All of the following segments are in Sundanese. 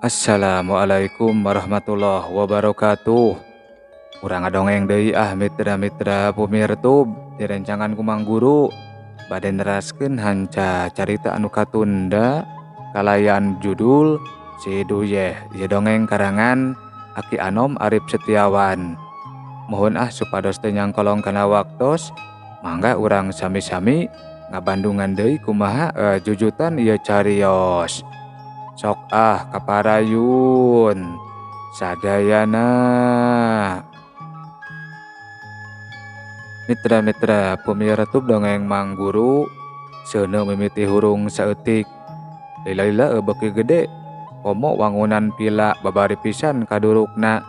Assalamualaikum warahmatullahi wabarakatuh. Urang ngadongeng deui mitra-mitra pumirtub direncangan ku Mang Guru bade neraskeun hanca carita anu katunda kalayan judul Si Duyeh. Ieu dongeng karangan Aki Anom Arif Setiawan. Mohon supados teu nyangkolong kana waktos, mangga urang sami-sami ngabandungan deui kumaha jujutan ieu carios. Sok kaparayun sadayana. Mitra-mitra pumirtub dongeng Mang Guru seuneu mimiti hurung saeutik. Lila-lila beuki gede komo wangunan pila babari pisan kadurukna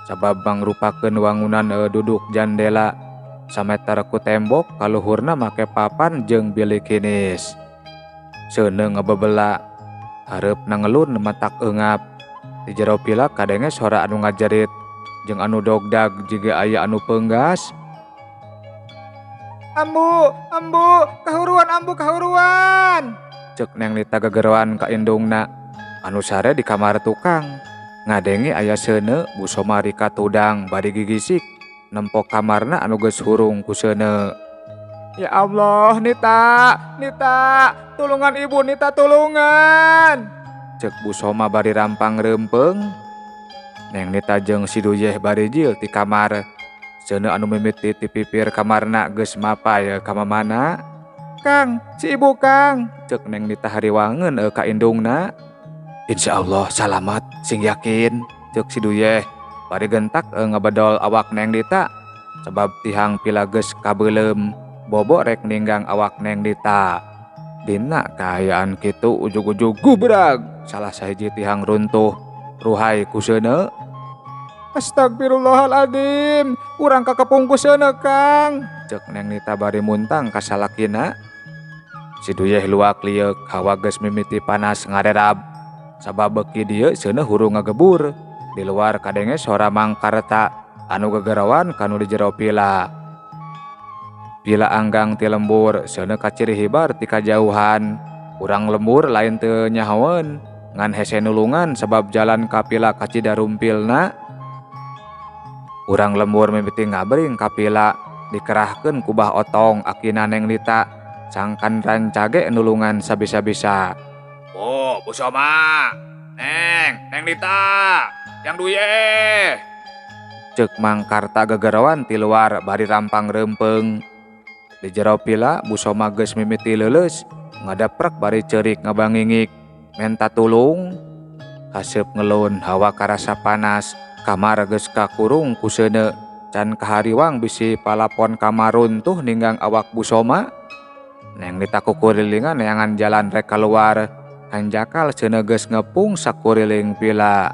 sabab mangrupakeun wangunan duduk jandela sameter ku tembok kaluhurna make papan jeung bilik kinis. Seuneu ngabebela hareup nangelun matak eungap. Di jero pila kadenge suara anu ngajerit jeung anu dogdag jiga aya anu peunggas. Ambu, kahuruan. Ceuk Neng Nita gegeroan ka indungna anu sare di kamar tukang. Ngadengi aya seuneu Bu Somari katudang bari gigisik nempok kamarna anu geus hurung ku seuneu. Ya Allah, Nita, tulungan ibu Nita, tulungan. Cek Bu Soma bari rampang rempeng. Neng Nita jeung Si Duyeh bari jil ti kamar. Seuneu anu mimiti ti pipir kamarna geus mapay ka mamana. Kang, si ibu Kang, cek Neng Nita hariwangeun ka indungna. Insyaallah salamat, sing yakin, cek Si Duyeh bari gentak ngabedol awak Neng Nita sabab tihang pila geus kabeulem. Bobo rek ninggang awak Neng Nita. Dina kaayaan kitu ujug-ujug gubrag salah sahiji tihang runtuh ruhai ku seuneu. Astagfirullahaladzim, urang kakepung ku seuneu Kang, cek Neng Nita bari muntang ka salakina. Si Duyeh luak liuk hawa geus mimiti panas ngarerab sabab beuki dieu seuneu hurung ngagebur. Di luar kadenge sora Mang Karta anu gegerowan kanu di jero pila. Pila anggang ti lembur seuneu kaciri hibar ti kajauhan. Urang lembur lain teu nyahoeun ngan hese nulungan sabab jalan ka pila kacidarumpilna. Urang lembur mimiti ngabring ka pila dikerahkeun ku Bah Otong akina Neng Nita sangkan rancage nulungan sabisa-bisa. Bu Soma, Neng Nita, yang Duyeh, ceuk Mang Karta gegerowan ti luar bari rampang rempeng. Di jero pila Bu Soma geus mimiti leuleus ngadaprek bari ceurik ngabangingik menta tulung. Haseup ngelun hawa karasa panas, kamar geus kakurung ku seuneu can kahariwang bisi palapon kamar runtuh ninggang awak Bu Soma. Neng Nita kukurilingan neangan jalan rek kaluar, hanjakal seuneu geus ngepung sakuriling pila.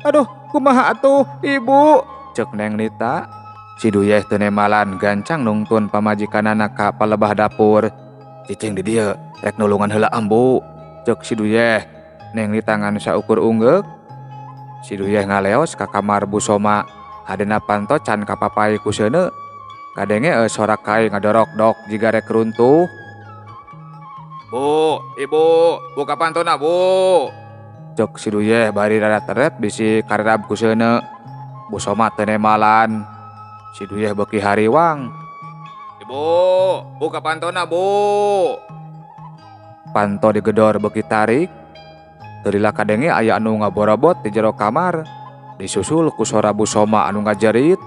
Aduh, kumaha atuh ibu, cek Neng Nita. Si Duyeh teu nemalan gancang nungtun pamajikanana ka palebah dapur. Cicing di dieu rek nulungan heula ambu, cek Si Duyeh. Neng Nita ngan saukur ungeuk. Si Duyeh ngaleos ka kamar Bu Soma. Hadena panto can kapapai ku seuneu. Kadenge sorak kai ngadorok-dok jiga rek runtuh. Bu, ibu, buka pantona bu, cek Si Duyeh bari rada teret bisi karerab ku seuneu. Bu Soma teu nemalan. Si Duyeh beuki hariwang. Ibu, buka pantona bu. Panto digedor beuki tarik. Teu lila kadenge aya anu ngaborobot di jero kamar. Disusul ku suara Bu Soma anu ngajerit.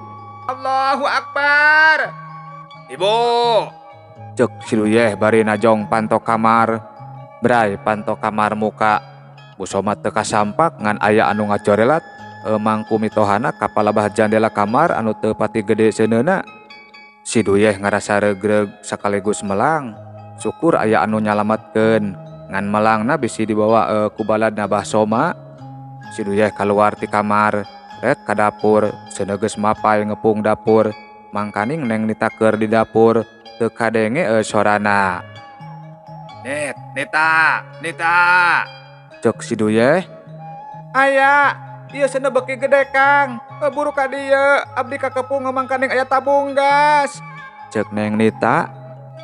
Allahu Akbar. Ibu, cek Si Duyeh bari najong panto kamar. Brai panto kamar muka. Bu Soma teu kasampak ngan aya anu ngacorelat mangku mitohana ka palebah jandela kamar anu teu pati gede seuneuna. Si Duyeh ngarasa regreg sakaligus melang. Syukur aya anu nyalametkeun ngan melangna bisi dibawa ku baladna Bah Soma. Si Duyeh kaluar ti kamar ret ka dapur seuneu geus mapay ngepung dapur. Mangkaning Neng Nita keur di dapur teu kadenge sorana. Nita, cek Si Duyeh. Aya, ieu seuneu beuki gede Kang, buru ka dieu abdi kakepung mangkaning aya tabung gas, cek Neng Nita.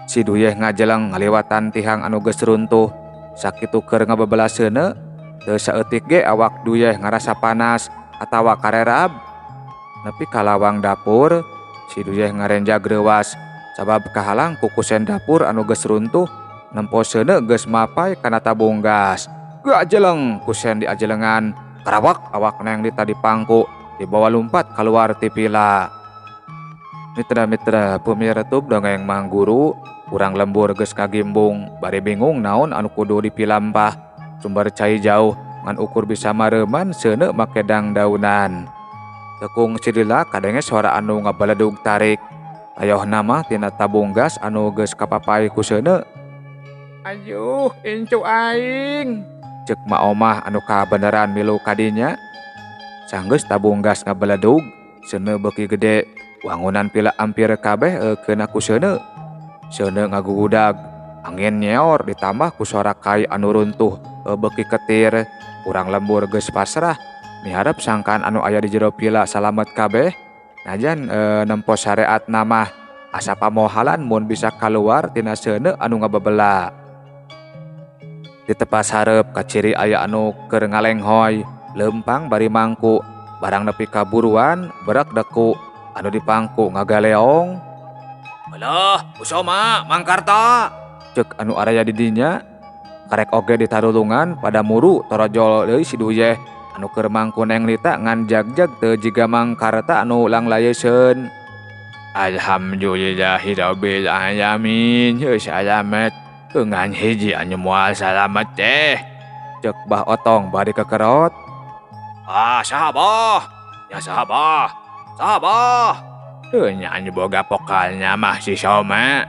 Si Duyeh ngajeleng ngaliwatan tihang anu geus runtuh sakitu keur ngababela seuneu. teu saeutik ge awak duyeh ngarasa panas atawa karerab. Nepi ka lawang dapur, si duyeh ngarenja greuwas sabab kahalang ku kusen dapur anu geus runtuh nemposeuna geus mapai kana tabung gas. Gajeleng kusen di ajelengan, karawak awak Neng Lita dipangku dibawa lompat keluar ti pila. Mitra-mitra pemirsa dongeng Mang Guru, urang lembur geus kagimbung, bari bingung naon anu kudu dipilampah. Sumber cai jauh ngan ukur bisa mareman seuneu make dangdaunan. Tekung cilila kadenge suara anu ngabaledug tarik. Ayohna mah tina tabung gas anu geus kapapai ku seuneu. "Ayuh, incu aing," ceuk ma omah anu kabeneran milu kadinya. Sanggeus tabung gas ngabaledug, seuneu beuki gede. Wangunan pila ampir kabeh keuna ku seuneu. Seuneu ngagugudag, angin nyeor ditambah ku suara kai anu runtuh beuki ketir. Urang lembur geus pasrah, miharep sangkan anu aya di jero pila salamet kabeh. Najan nempo syariat namah asa pamohalan mun bisa kaluar tina seuneu anu ngabebela. Di tepas hareup kaciri aya anu keur ngalenghoy, lempang bari mangku, barang nepi ka buruan berak deku. Anu dipangku ngagaleong. "Alah, Kusoma, Mangkarta," ceuk anu araya di dinya. Karek oge ditarulungan pada muru torojol deui si duyeh anu keur mangku Neng Lita ngan jagjag teu jiga Mangkarta anu langlayeseun. "Alhamdulillahirabbil alamin, geus alamet ngan hiji anu moal salamet teh," ceuk Bah Otong bari kekerot. "Sahabah, ya sahabah. Sahabah, nya anu boga pokalnya mah si Soma."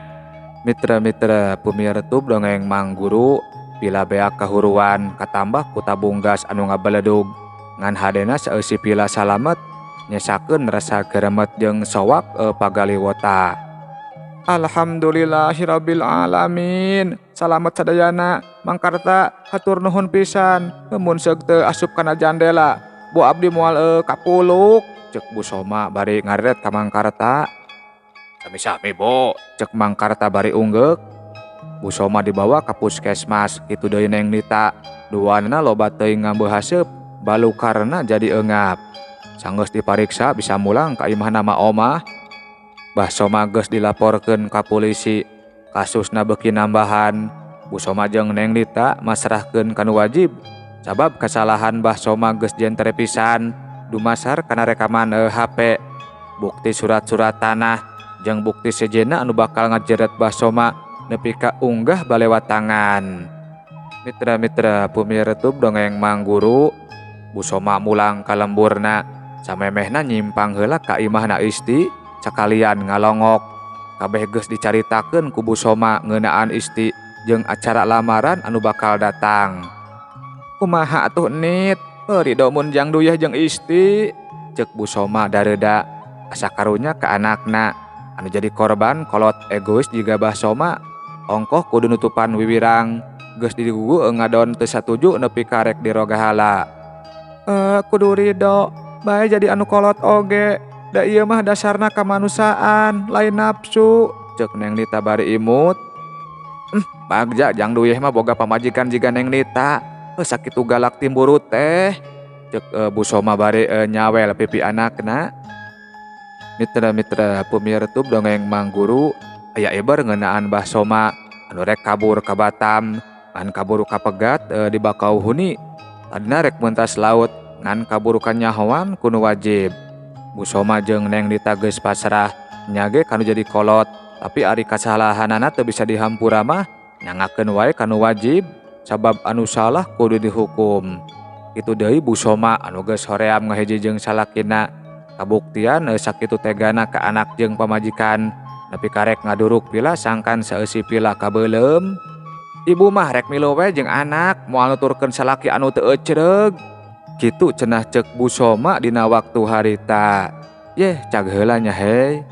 Mitra-mitra pemirsa dongeng Mang Guru, pila beak kahuruan katambah ku tabung gas anu ngabaledug ngan hadena saeusi pila salamet nyesakeun rasa geremet jeung sowak pagaliwota. "Alhamdulillahirabbil alamin, salamet sadayana Mangkarta, hatur nuhun pisan. Mun seug teu asup kana jandela, bo abdi moal kapuluk," ceuk Bu Soma bari ngaret ka Mangkarta. "Sami-sami, Bo," ceuk Mangkarta bari unggek. Bu Soma dibawa ka puskesmas, kitu deui Neng Lita. Duana loba teuing ngambeu haseup, balukarna jadi eungap. Sanggeus dipariksa bisa mulang ka imahna ma omah. Bah Soma geus dilaporkeun ka polisi. Kasusna beuki nambahan. Bu Soma jeung Neng Lita masrahkeun kanu wajib. Sabab kesalahan Bah Soma geus jentere pisan. Dumasar kana rekaman HP, bukti surat-surat tanah, jeung bukti sejenna anu bakal ngajeret Bah Soma nepi ka unggah balewat tangan. Mitra-mitra pemirsa dongeng Mang Guru, Bu Soma mulang ka lemburna, samemehna nyimpang heula ka imahna isti, sakalian ngalongok. Kabeh geus dicaritakeun ku Bu Soma ngeunaan isti jeung acara lamaran anu bakal datang. "Kumaha atuh Nit? Ridho mun jang duyeh jeung isti," ceuk Bu Soma dareuda. Asa karunya ka anakna anu jadi korban kolot egois jiga Bah Soma. Ongkoh kudu nutupan wiwirang, geus digugu ngadon teu satuju nepi karek dirogahala. "Kudu ridho, bae jadi anu kolot oge. Da ieu mah dasarna kamanusaan, lain nafsu," ceuk Neng Lita bari imut. "Bagja jang duyeh mah boga pamajikan jiga Neng Lita. Sakitu galak timburu teh," ceuk Bu Soma bari nyawel pipi anakna. Mitra-mitra pemirsa dongeng Mang Guru, aya eber ngeunaan Bah Soma anu rek kabur ka Batam ngan kabur ka Pegat di Bakauhuni. Tadina rek mentas laut ngan kabur ka nyahoan kudu wajib. Bu Soma jeung Neng Lita geus pasrah nya ge kanu jadi kolot, tapi ari kasalahanana teu bisa dihampura mah nyangakeun wae kanu wajib, sabab anu salah kudu dihukum. Kitu deui Bu Soma anu geus hoream ngahiji jeung salakina. Kabuktian sakitu tegana ka anak jeung pamajikan, nepi karek ngaduruk pila sangkan saeusi pila kabeulem. "Ibu mah rek milu we jeung anak, moal nuturkeun salaki anu teu ecreug," kitu cenah ceuk Bu Soma dina waktu harita. "Yeh, cag heula nya hei."